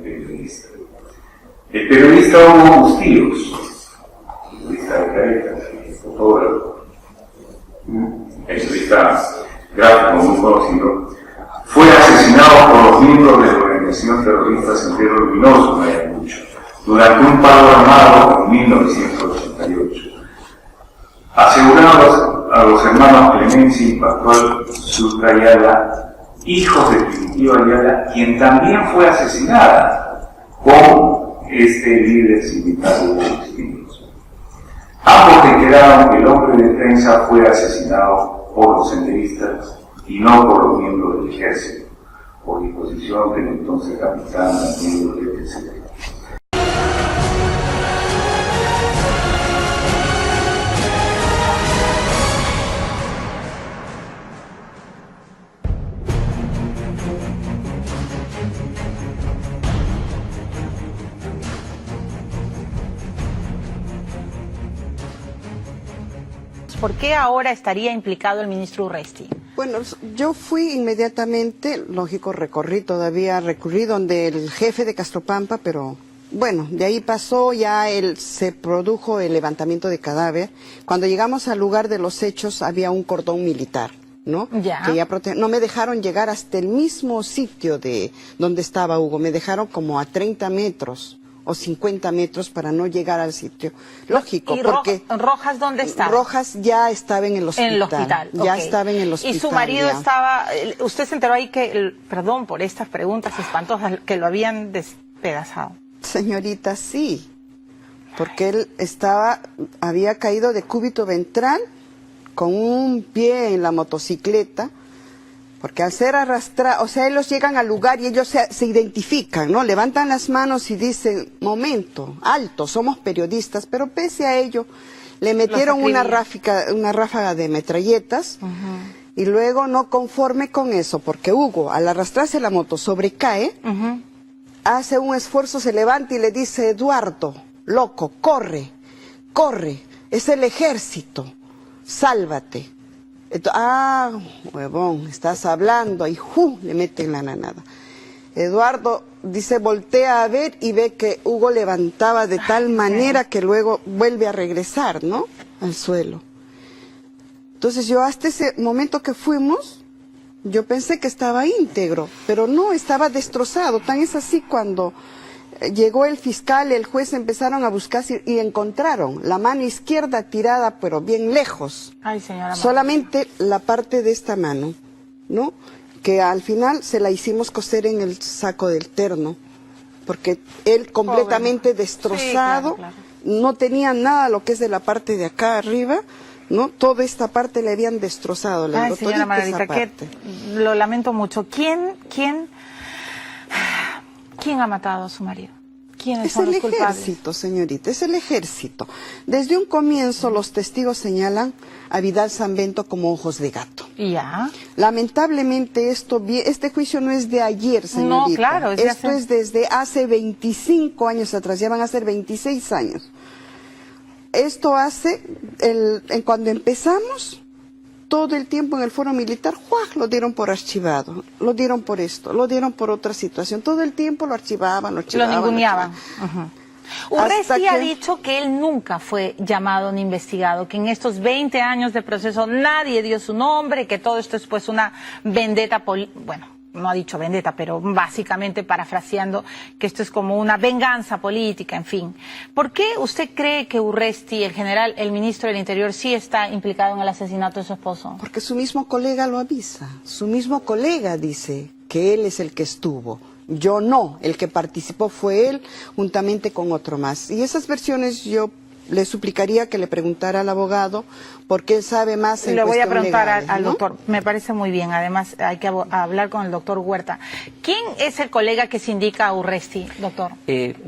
periodista. El periodista Hugo Bustillos, periodista de caretas, fotógrafo, periodista gráfico muy conocido, fue asesinado por los miembros de la organización terrorista Sendero Luminoso en Ayacucho durante un paro armado en 1988. Aseguraron a los hermanos Clemensi y Pascual Sucre Ayala, hijos de Primitiva Ayala, quien también fue asesinada con este líder sindical Hugo Bustillos. Ambos declararon que el hombre de prensa fue asesinado por los senderistas y no por los miembros del ejército, por disposición del entonces capitán Daniel Rodríguez. ¿Por qué ahora estaría implicado el ministro Urresti? Bueno, yo fui inmediatamente, lógico, recurrí donde el jefe de Castropampa, pero bueno, de ahí pasó, se produjo el levantamiento de cadáver. Cuando llegamos al lugar de los hechos había un cordón militar, ¿no? Ya. Que no me dejaron llegar hasta el mismo sitio de donde estaba Hugo, me dejaron como a 30 metros. O 50 metros para no llegar al sitio. Lógico, ¿Y porque... Rojas dónde estaba? Rojas ya estaba en el hospital. En el hospital, Ya okay. estaba en el hospital. Y su marido ya. estaba... Usted se enteró ahí que, perdón por estas preguntas espantosas, que lo habían despedazado. Señorita, sí. Porque él había caído de cúbito ventral con un pie en la motocicleta. Porque al ser arrastrado, o sea, ellos llegan al lugar y ellos se identifican, ¿no? Levantan las manos y dicen, momento, alto, somos periodistas, pero pese a ello, le metieron una ráfaga de metralletas, y luego no conforme con eso, porque Hugo, al arrastrarse la moto, sobrecae, hace un esfuerzo, se levanta y le dice, Eduardo, loco, corre, es el ejército, sálvate. Huevón, estás hablando, y le meten la nanada. Eduardo dice, voltea a ver y ve que Hugo levantaba de tal manera que luego vuelve a regresar, ¿no? Al suelo. Entonces yo hasta ese momento que fuimos, yo pensé que estaba íntegro, pero no, estaba destrozado. Tan es así cuando llegó el fiscal, el juez, empezaron a buscar y encontraron la mano izquierda tirada, pero bien lejos. Ay, señora. Solamente la parte de esta mano, ¿no? Que al final se la hicimos coser en el saco del terno, porque él completamente destrozado, sí, claro. No tenía nada lo que es de la parte de acá arriba, ¿no? Toda esta parte le habían destrozado. Ay, señora Margarita, que lo lamento mucho. ¿Quién ha matado a su marido? ¿Quiénes son los culpables? Es el ejército, señorita, es el ejército. Desde un comienzo los testigos señalan a Vidal Sambento como ojos de gato. ¿Ya? Lamentablemente este juicio no es de ayer, señorita. No, claro. Esto es desde hace 25 años atrás, ya van a ser 26 años. Esto hace, cuando empezamos, todo el tiempo en el foro militar, lo dieron por archivado, lo dieron por esto, lo dieron por otra situación, todo el tiempo lo archivaban. Lo ninguneaban. Urresti ha dicho que él nunca fue llamado ni investigado, que en estos 20 años de proceso nadie dio su nombre, que todo esto es pues una vendetta bueno, no ha dicho vendetta, pero básicamente parafraseando que esto es como una venganza política, en fin. ¿Por qué usted cree que Urresti, el ministro del Interior, sí está implicado en el asesinato de su esposo? Porque su mismo colega lo avisa, su mismo colega dice que él es el que estuvo. Yo no, el que participó fue él, juntamente con otro más. Y esas versiones yo le suplicaría que le preguntara al abogado, porque él sabe más en Le voy a preguntar legales, al ¿no? doctor, me parece muy bien, además hay que hablar con el doctor Huerta. ¿Quién es el colega que se indica a Urresti, doctor?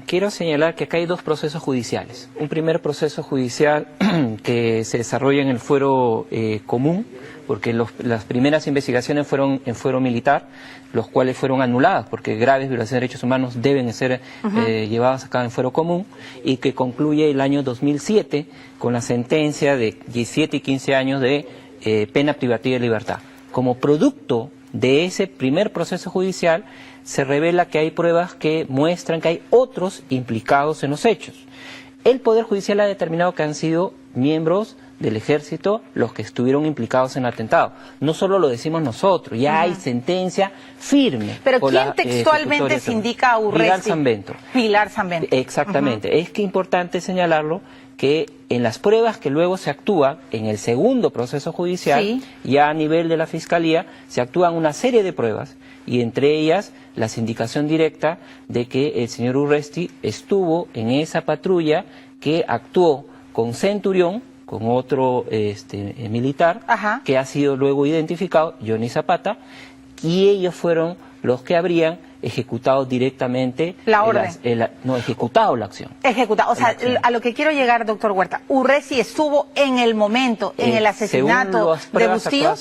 Quiero señalar que acá hay dos procesos judiciales. Un primer proceso judicial que se desarrolla en el fuero común, porque las primeras investigaciones fueron en fuero militar, los cuales fueron anuladas, porque graves violaciones de derechos humanos deben ser llevadas a cabo en fuero común, y que concluye el año 2007 con la sentencia de 17 y 15 años de pena privativa de libertad. Como producto de ese primer proceso judicial se revela que hay pruebas que muestran que hay otros implicados en los hechos. El Poder Judicial ha determinado que han sido miembros del ejército los que estuvieron implicados en el atentado. No solo lo decimos nosotros, ya hay sentencia firme. Pero ¿quién textualmente se indica a Urresti? Pilar Sanbento. Pilar Sanbento. Exactamente. Es que es importante señalarlo que en las pruebas que luego se actúa en el segundo proceso judicial, ya a nivel de la Fiscalía, se actúan una serie de pruebas y entre ellas la sindicación directa de que el señor Urresti estuvo en esa patrulla que actuó con Centurión, con otro militar, que ha sido luego identificado, Johnny Zapata, y ellos fueron los que habrían ejecutado directamente la orden. Ejecutado la acción. Ejecutado, o sea, a lo que quiero llegar, doctor Huerta, Urresti estuvo en el momento, en el asesinato de Bustillo.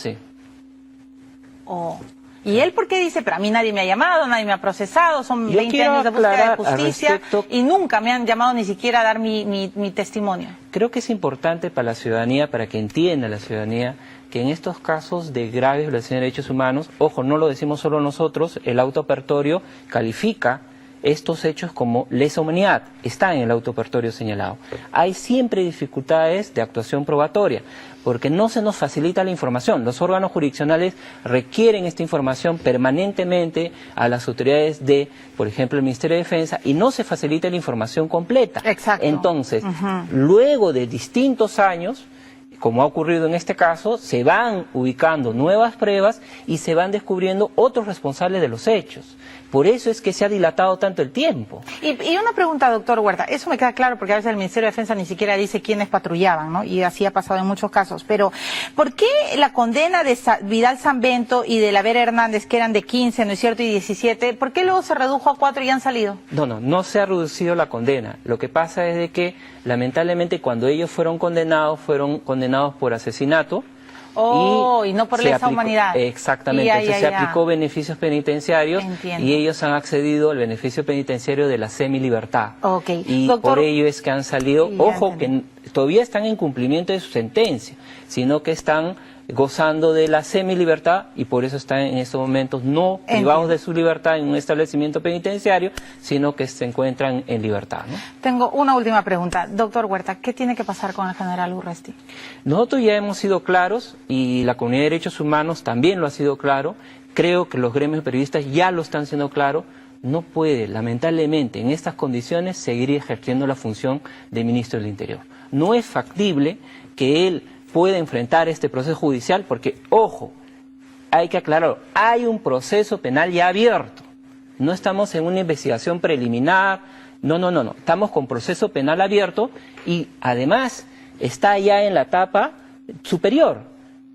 ¿Y él por qué dice, pero a mí nadie me ha llamado, nadie me ha procesado, son 20 años de búsqueda de justicia y nunca me han llamado ni siquiera a dar mi testimonio? Creo que es importante para la ciudadanía, para que entienda la ciudadanía, que en estos casos de graves violaciones de derechos humanos, ojo, no lo decimos solo nosotros, el auto apertorio califica estos hechos como lesa humanidad, está en el auto apertorio señalado. Hay siempre dificultades de actuación probatoria, porque no se nos facilita la información. Los órganos jurisdiccionales requieren esta información permanentemente a las autoridades de, por ejemplo, el Ministerio de Defensa, y no se facilita la información completa. Exacto. Entonces, luego de distintos años, como ha ocurrido en este caso, se van ubicando nuevas pruebas y se van descubriendo otros responsables de los hechos. Por eso es que se ha dilatado tanto el tiempo. Y una pregunta, doctor Huerta, eso me queda claro porque a veces el Ministerio de Defensa ni siquiera dice quiénes patrullaban, ¿no? Y así ha pasado en muchos casos. Pero, ¿por qué la condena de Vidal Sanbento y de la Vera Hernández, que eran de 15, ¿no es cierto?, y 17, ¿por qué luego se redujo a 4 y han salido? No se ha reducido la condena. Lo que pasa es de que, lamentablemente, cuando ellos fueron condenados por asesinato. Y no por lesa humanidad. Exactamente, entonces se aplicó beneficios penitenciarios. Entiendo. Y ellos han accedido al beneficio penitenciario de la semilibertad. Y doctor, por ello es que han salido, ojo, que todavía están en cumplimiento de su sentencia, sino que están gozando de la semilibertad y por eso están en estos momentos no privados de su libertad en un establecimiento penitenciario, sino que se encuentran en libertad, ¿no? Tengo una última pregunta. Doctor Huerta, ¿qué tiene que pasar con el general Urresti? Nosotros ya hemos sido claros y la comunidad de derechos humanos también lo ha sido claro. Creo que los gremios periodistas ya lo están siendo claro. No puede, lamentablemente, en estas condiciones seguir ejerciendo la función de ministro del Interior. No es factible que él puede enfrentar este proceso judicial porque, ojo, hay que aclararlo, hay un proceso penal ya abierto. No estamos en una investigación preliminar, no. Estamos con proceso penal abierto y además está ya en la etapa superior.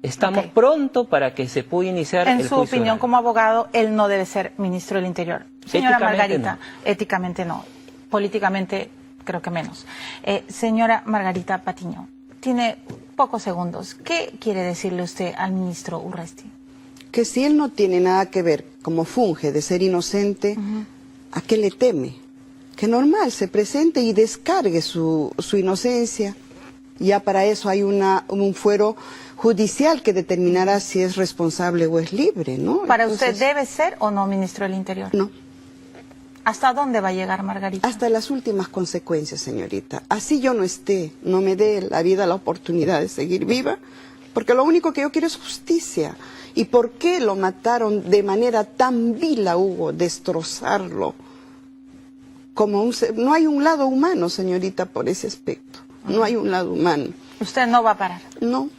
Estamos pronto para que se pueda iniciar el juicio. En su opinión, como abogado, él no debe ser ministro del Interior. Señora Margarita, éticamente no, políticamente creo que menos. Señora Margarita Patiño, tiene pocos segundos. ¿Qué quiere decirle usted al ministro Urresti? Que si él no tiene nada que ver, como funge, de ser inocente, ¿a qué le teme? Que normal, se presente y descargue su inocencia. Ya para eso hay un fuero judicial que determinará si es responsable o es libre, ¿no? ¿Para Entonces, usted debe ser o no ministro del Interior? No. ¿Hasta dónde va a llegar, Margarita? Hasta las últimas consecuencias, señorita. Así yo no me dé la vida la oportunidad de seguir viva, porque lo único que yo quiero es justicia. ¿Y por qué lo mataron de manera tan vil a Hugo, destrozarlo? No hay un lado humano, señorita, por ese aspecto. No hay un lado humano. ¿Usted no va a parar? No.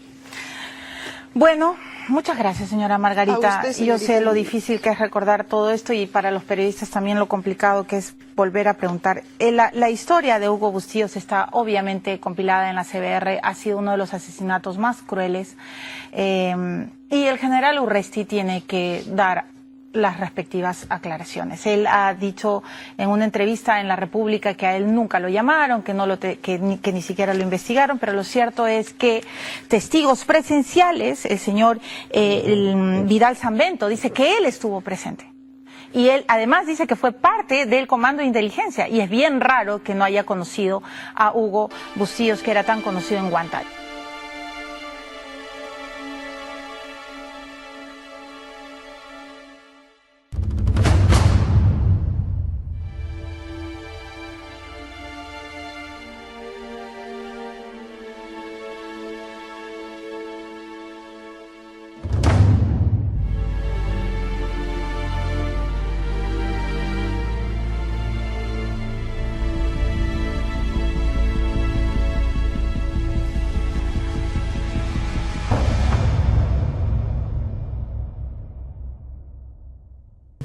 Bueno, muchas gracias, señora Margarita. Usted, yo sé lo difícil que es recordar todo esto y para los periodistas también lo complicado que es volver a preguntar. La historia de Hugo Bustillos está obviamente compilada en la CBR, ha sido uno de los asesinatos más crueles y el general Urresti tiene que dar las respectivas aclaraciones. Él ha dicho en una entrevista en La República que a él nunca lo llamaron, que ni siquiera lo investigaron, pero lo cierto es que testigos presenciales, el señor Vidal Sanbento, dice que él estuvo presente. Y él además dice que fue parte del comando de inteligencia y es bien raro que no haya conocido a Hugo Bustillos, que era tan conocido en Guantánamo.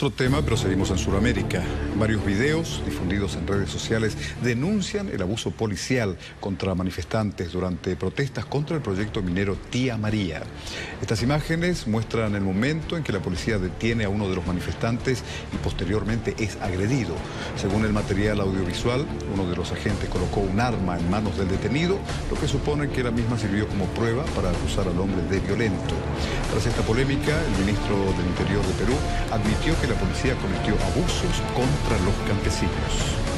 Otro tema, pero seguimos en Sudamérica. Varios videos difundidos en redes sociales denuncian el abuso policial contra manifestantes durante protestas contra el proyecto minero Tía María. Estas imágenes muestran el momento en que la policía detiene a uno de los manifestantes y posteriormente es agredido. Según el material audiovisual, uno de los agentes colocó un arma en manos del detenido, lo que supone que la misma sirvió como prueba para acusar al hombre de violento. Tras esta polémica, el ministro del Interior de Perú admitió que la policía cometió abusos contra los campesinos.